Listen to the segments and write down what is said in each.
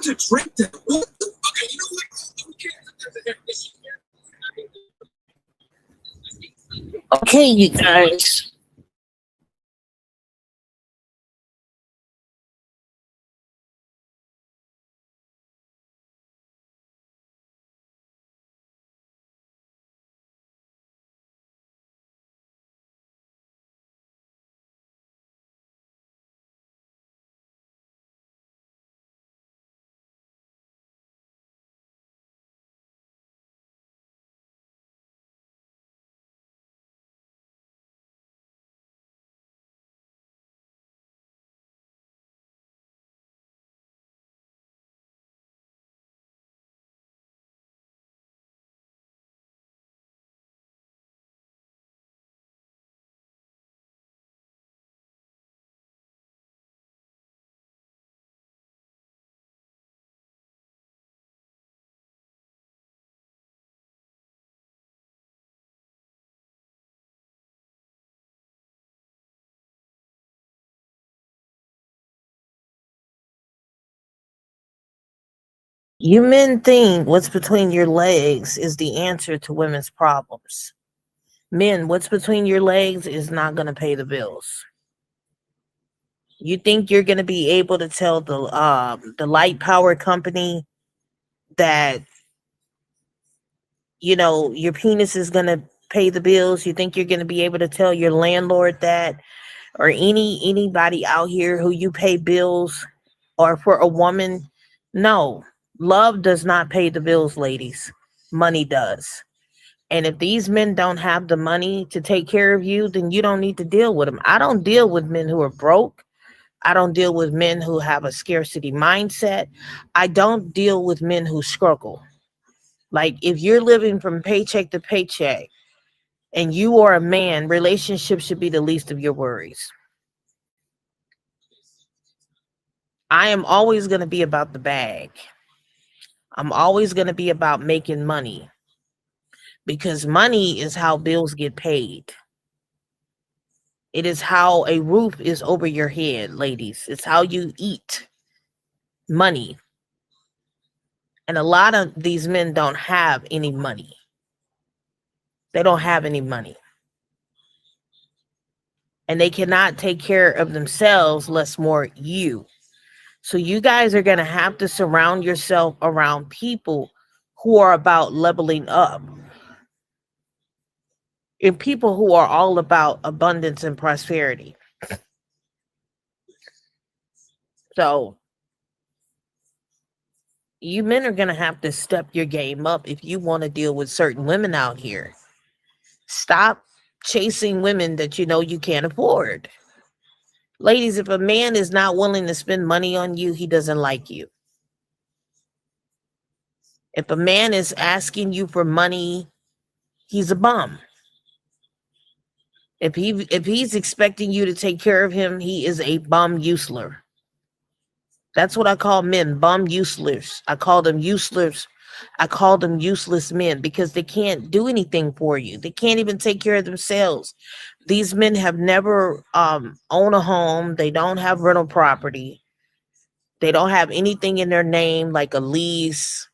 to drink that. What the, okay, you know what? Who cares if there's a definition here? Okay, you guys. You men think what's between your legs is the answer to women's problems. Men, what's between your legs is not going to pay the bills. You think you're going to be able to tell the light power company that your penis is going to pay the bills? You think you're going to be able to tell your landlord that, or anybody out here who you pay bills, or for a woman? No, love does not pay the bills, ladies. Money does. And if these men don't have the money to take care of you, then you don't need to deal with them. I don't deal with men who are broke. I don't deal with men who have a scarcity mindset. I don't deal with men who struggle. Like, if you're living from paycheck to paycheck and you are a man, relationships should be the least of your worries. I am always going to be about the bag. I'm always going to be about making money, because money is how bills get paid. It is how a roof is over your head, ladies. It's how you eat. Money. And a lot of these men don't have any money. They don't have any money. And they cannot take care of themselves, less more you. So you guys are going to have to surround yourself around people who are about leveling up, and people who are all about abundance and prosperity. So you men are going to have to step your game up if you want to deal with certain women out here. Stop chasing women that you know you can't afford. Ladies, if a man is not willing to spend money on you, he doesn't like you. If a man is asking you for money, he's a bum. If he's expecting you to take care of him, he is a bum useler. That's what I call men, bum useless. I call them useless. I call them useless men, because they can't do anything for you. They can't even take care of themselves. These men have never owned a home. They don't have rental property. They don't have anything in their name like a lease,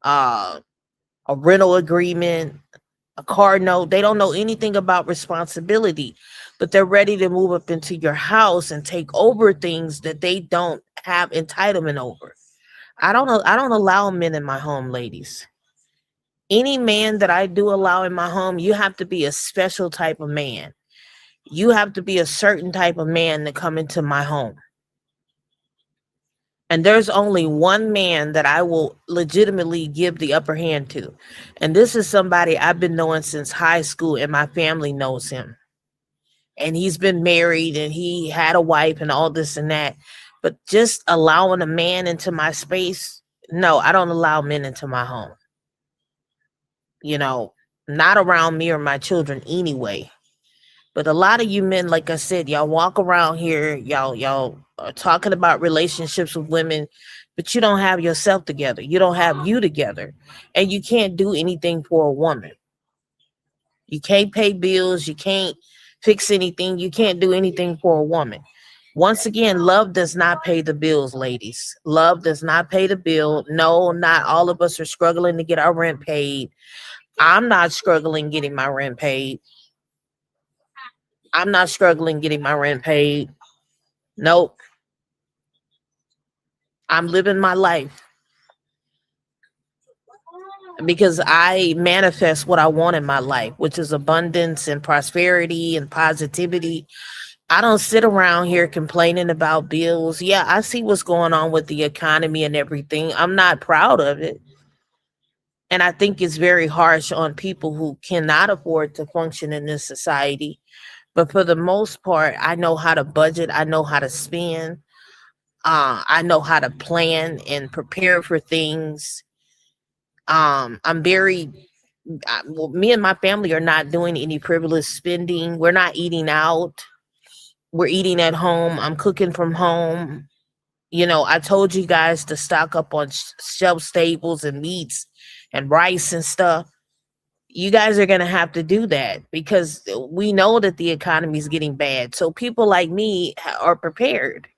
uh, a rental agreement, a car note. They don't know anything about responsibility, but they're ready to move up into your house and take over things that they don't have entitlement over. I don't know. I don't allow men in my home, ladies. Any man that I do allow in my home, you have to be a special type of man. You have to be a certain type of man to come into my home. And there's only one man that I will legitimately give the upper hand to. And this is somebody I've been knowing since high school, and my family knows him. And he's been married and he had a wife and all this and that. But just allowing a man into my space, no, I don't allow men into my home. You know, not around me or my children anyway. But a lot of you men, like I said, y'all walk around here, y'all are talking about relationships with women, but you don't have yourself together. You don't have you together. And you can't do anything for a woman. You can't pay bills, you can't fix anything, you can't do anything for a woman. Once again, love does not pay the bills, ladies. Love does not pay the bill. No, not all of us are struggling to get our rent paid. I'm not struggling getting my rent paid. I'm not struggling getting my rent paid. Nope. I'm living my life because I manifest what I want in my life, which is abundance and prosperity and positivity. I don't sit around here complaining about bills. Yeah, I see what's going on with the economy and everything. I'm not proud of it. And I think it's very harsh on people who cannot afford to function in this society. But for the most part, I know how to budget, I know how to spend, I know how to plan and prepare for things. I'm very well, me and my family are not doing any frivolous spending. We're not eating out. We're eating at home. I'm cooking from home. You know, I told you guys to stock up on shelf staples and meats and rice and stuff. You guys are going to have to do that because we know that the economy is getting bad. So people like me are prepared.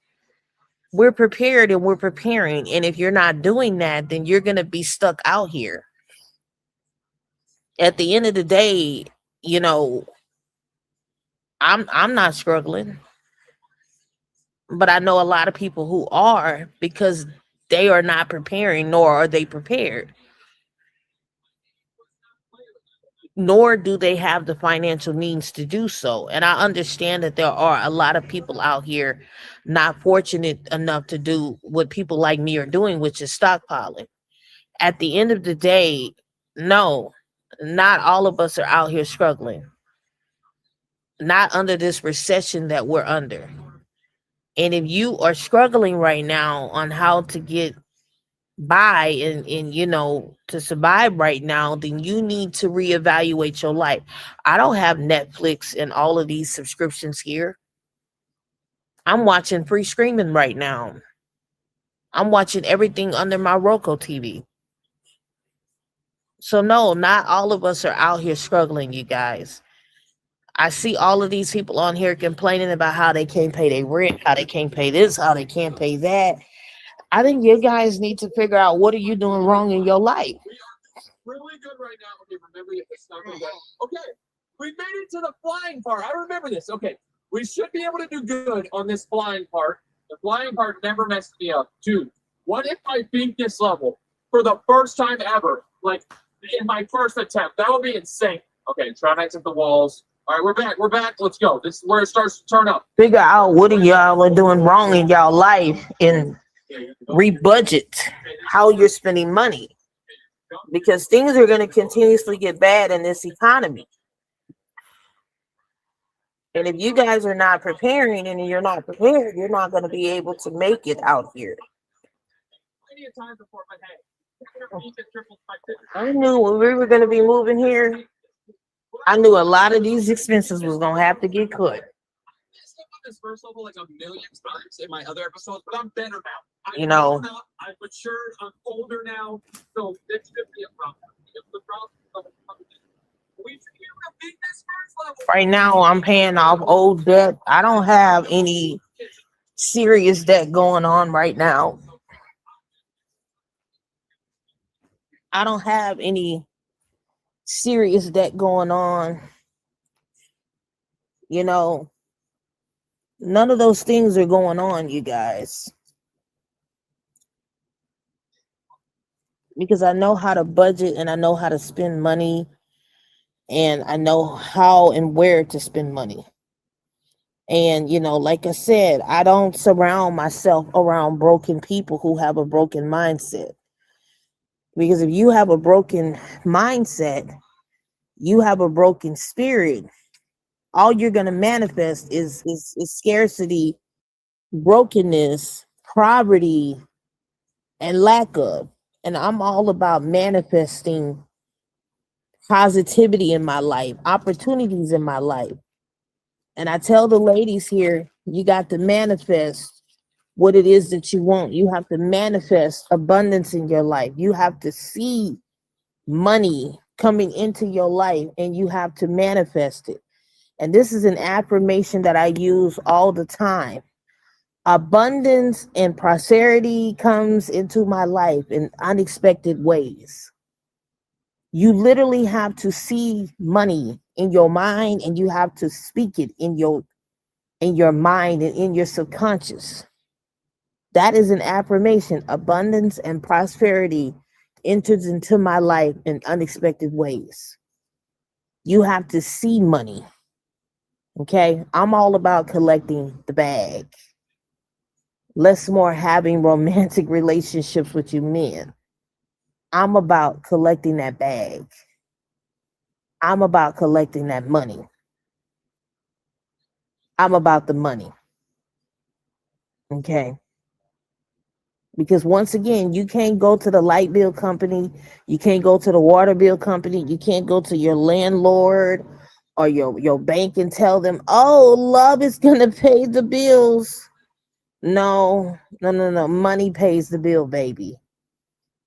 We're prepared and we're preparing. And if you're not doing that, then you're going to be stuck out here. At the end of the day, you know, I'm not struggling, but I know a lot of people who are because they are not preparing, nor are they prepared, nor do they have the financial means to do so. And I understand that there are a lot of people out here not fortunate enough to do what people like me are doing, which is stockpiling. At the end of the day, no, not all of us are out here struggling, not under this recession that we're under. And if you are struggling right now on how to get by and you know to survive right now, then you need to reevaluate your life. I don't have Netflix and all of these subscriptions here. I'm watching free streaming right now. I'm watching everything under my Roku TV. So no, not all of us are out here struggling, you guys. I see all of these people on here complaining about how they can't pay their rent, how they can't pay this, how they can't pay that. I think you guys need to figure out what are you doing wrong in your life. Really good right now. Okay, remember it's not gonna go. Okay, we made it to the flying part. I remember this. Okay, we should be able to do good on this flying part. The flying part never messed me up. Dude, what if I beat this level for the first time ever? Like in my first attempt. That would be insane. Okay, try not to hit the walls. All right, we're back. We're back. Let's go. This is where it starts to turn up. Figure out what are y'all are doing wrong in y'all life and rebudget how you're spending money because things are going to continuously get bad in this economy. And if you guys are not preparing and you're not prepared, you're not going to be able to make it out here. I knew when we were going to be moving here, I knew a lot of these expenses was going to have to get cut. This first level like a million times in my other episodes, but I'm better now. You know, I'm mature, I'm older now, so this should be a problem. If the problem we should be able to beat this first level. Right now, I'm paying off old debt. I don't have any serious debt going on right now. I don't have any serious debt going on. You know, none of those things are going on, you guys. Because I know how to budget and I know how to spend money and I know how and where to spend money. And, you know, like I said, I don't surround myself around broken people who have a broken mindset. Because if you have a broken mindset, you have a broken spirit, all you're going to manifest is scarcity, brokenness, poverty, and lack of. And I'm all about manifesting positivity in my life, opportunities in my life. And I tell the ladies here, you got to manifest what it is that you want. You have to manifest abundance in your life. You have to see money coming into your life and you have to manifest it. And this is an affirmation that I use all the time. Abundance and prosperity comes into my life in unexpected ways. You literally have to see money in your mind, and you have to speak it in your mind and in your subconscious. That is an affirmation. Abundance and prosperity enters into my life in unexpected ways. You have to see money. Okay. I'm all about collecting the bag. Less more having romantic relationships with you men. I'm about collecting that bag. I'm about collecting that money. I'm about the money. Okay. Because once again, you can't go to the light bill company, you can't go to the water bill company, you can't go to your landlord or your bank and tell them, oh, love is gonna pay the bills. No, no, no, no. Money pays the bill, baby.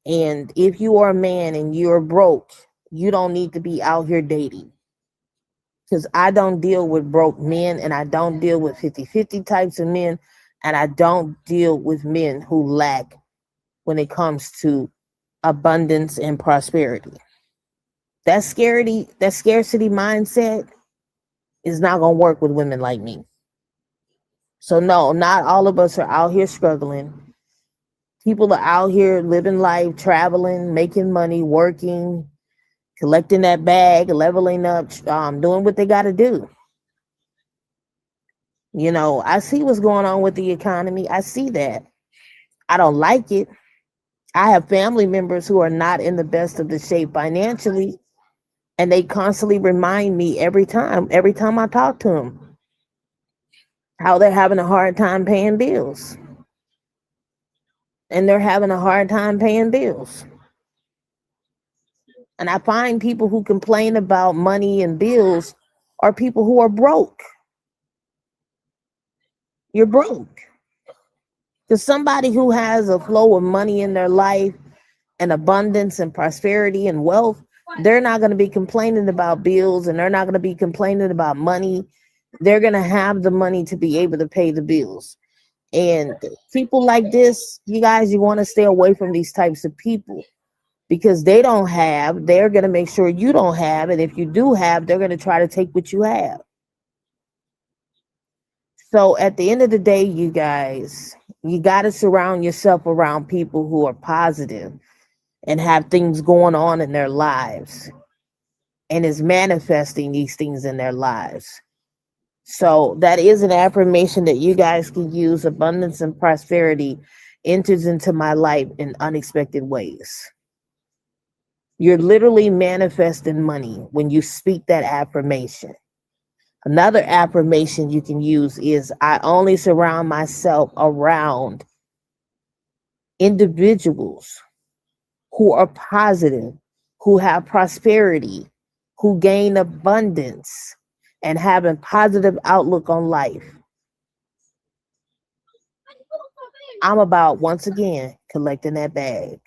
And if you are a man and you're broke, you don't need to be out here dating. Because I don't deal with broke men, and I don't deal with 50-50 types of men, and I don't deal with men who lack when it comes to abundance and prosperity. That scarcity mindset is not going to work with women like me. So no, not all of us are out here struggling. People are out here living life, traveling, making money, working, collecting that bag, leveling up, doing what they got to do. You know, I see what's going on with the economy. I see that. I don't like it. I have family members who are not in the best of the shape financially, and they constantly remind me every time I talk to them, how they're having a hard time paying bills. And they're having a hard time paying bills. And I find people who complain about money and bills are people who are broke. You're broke. Because somebody who has a flow of money in their life and abundance and prosperity and wealth, they're not going to be complaining about bills, and they're not going to be complaining about money. They're going to have the money to be able to pay the bills. And people like this, you guys, you want to stay away from these types of people, because they're going to make sure you don't have. And if you do have, they're going to try to take what you have. So at the end of the day, you guys, you got to surround yourself around people who are positive and have things going on in their lives and is manifesting these things in their lives. So that is an affirmation that you guys can use. Abundance and prosperity enters into my life in unexpected ways. You're literally manifesting money when you speak that affirmation. Another affirmation you can use is, I only surround myself around individuals who are positive, who have prosperity, who gain abundance, and have a positive outlook on life. I'm about, once again, collecting that bag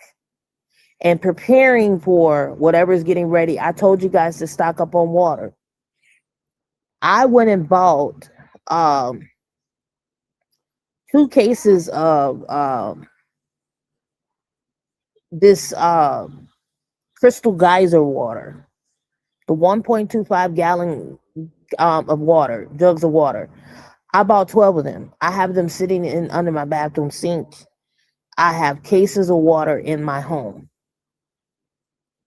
and preparing for whatever's getting ready. I told you guys to stock up on water. I went and bought 2 cases of this Crystal Geyser water, the 1.25 gallon of water, jugs of water. I bought 12 of them. I have them sitting in under my bathroom sink. I have cases of water in my home.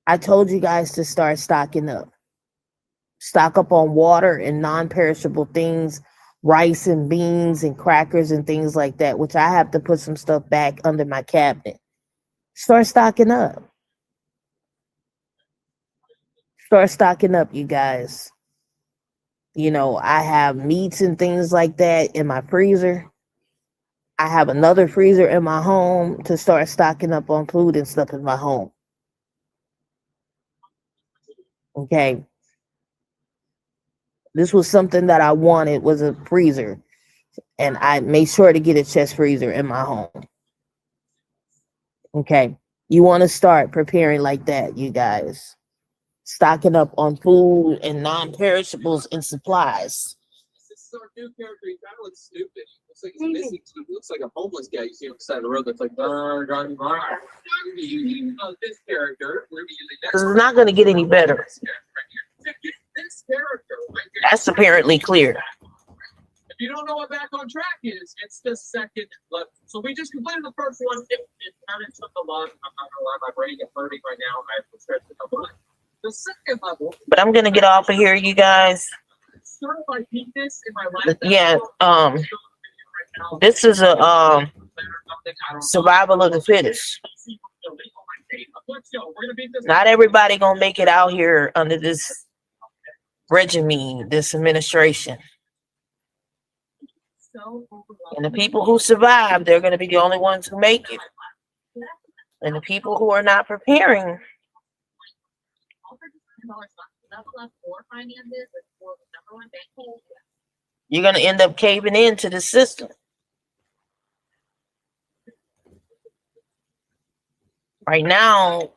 I told you guys to start stocking up. Stock up on water and non-perishable things, rice and beans and crackers and things like that, which I have to put some stuff back under my cabinet. Start stocking up. Start stocking up, you guys. You know, I have meats and things like that in my freezer. I have another freezer in my home to start stocking up on food and stuff in my home. Okay. This was something that I wanted, was a freezer. And I made sure to get a chest freezer in my home. Okay. You want to start preparing like that, you guys. Stocking up on food and non-perishables and supplies. is our new character. He kind of looks stupid. He looks like he's missing teeth. He looks like a homeless guy you see on the side of the road that's like, this character, we're using This is not going to get any better. this character right here. That's apparently clear. If you don't know what Back on Track is, it's the second level. So we just completed the first one. It kind of took a lot. I'm not gonna lie, my brain is hurting right now. I have to stretch it up. The second level. But I'm going to get off of here, you guys. Certified peakness in my life. Yeah, this is a survival of the fittest. Not everybody gonna make it out here under this regime, this administration. And the people who survive, they're gonna be the only ones who make it. And the people who are not preparing, you're gonna end up caving into the system. Right now,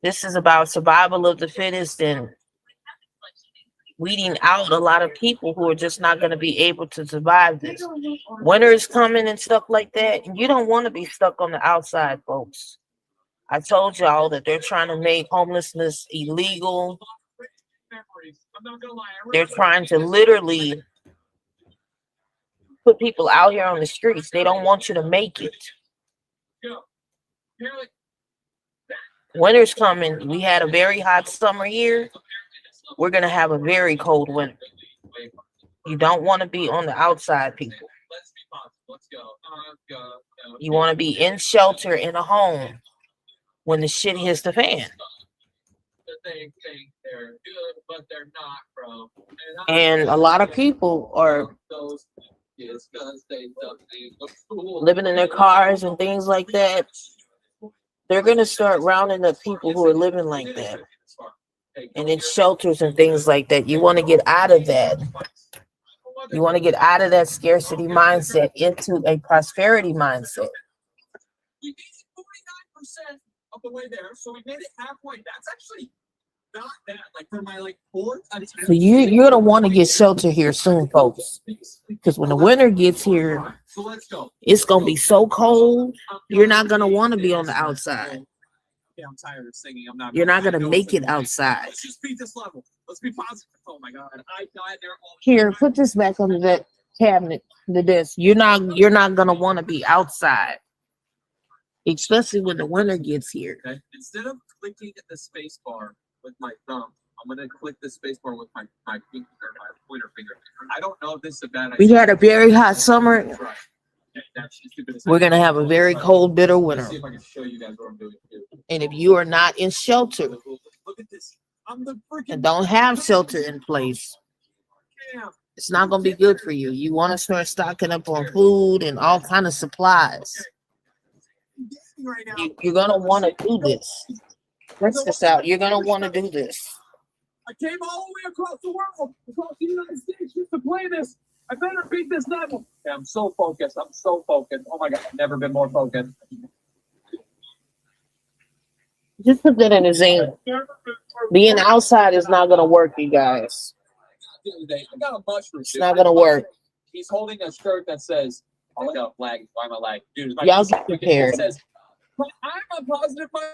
this is about survival of the fittest and weeding out a lot of people who are just not going to be able to survive this. Winter is coming and stuff like that, and you don't want to be stuck on the outside, folks. I told y'all that they're trying to make homelessness illegal. They're trying to literally put people out here on the streets. They don't want you to make it. Winter's coming. We had a very hot summer here. We're going to have a very cold winter. You don't want to be on the outside, people. You want to be in shelter in a home when the shit hits the fan. And a lot of people are living in their cars and things like that. They're going to start rounding up people who are living like that. And in shelters and things like that. You want to get out of that. You want to get out of that scarcity mindset into a prosperity mindset. We made it 49% of the way there, so we made it halfway. That's actually not bad. Like for my fourth attempt. So you're gonna want to get shelter here soon, folks. Because when the winter gets here, So let's go. it's gonna be so cold. You're not gonna want to be on the outside. Yeah, I'm tired of singing. I'm not. You're not gonna make it outside. Let's just beat this level. Let's be positive. Oh my god, I died there all. Here, put this back under that cabinet, the desk. You're not gonna want to be outside, especially when the winter gets here. Okay. Instead of clicking the space bar with my thumb, I'm gonna click the space bar with my pinky or my pointer finger. I don't know if this is a bad idea. We had a very hot summer. Right. That's stupid as We're gonna have a very cold, bitter winter. Let's see if I can show you guys what I'm doing too. And if you are not in shelter Look at this. I'm the freaking. and don't have shelter in place, it's not gonna be good for you. You want to start stocking up on food and all kind of supplies. Right now. You're gonna want to do this. Test this out. You're gonna want to do this. I came all the way across the world, across the United States, just to play this. I better beat this level. Yeah, I'm so focused. I'm so focused. Oh my god, I've never been more focused. Just put that in his hand. Being outside is not gonna work, you guys. I got a mushroom. It's not gonna work. He's holding a shirt that says, "Oh my god, lag. Why am I lag, dude?" Y'all get prepared. It says, "I'm a positive mind."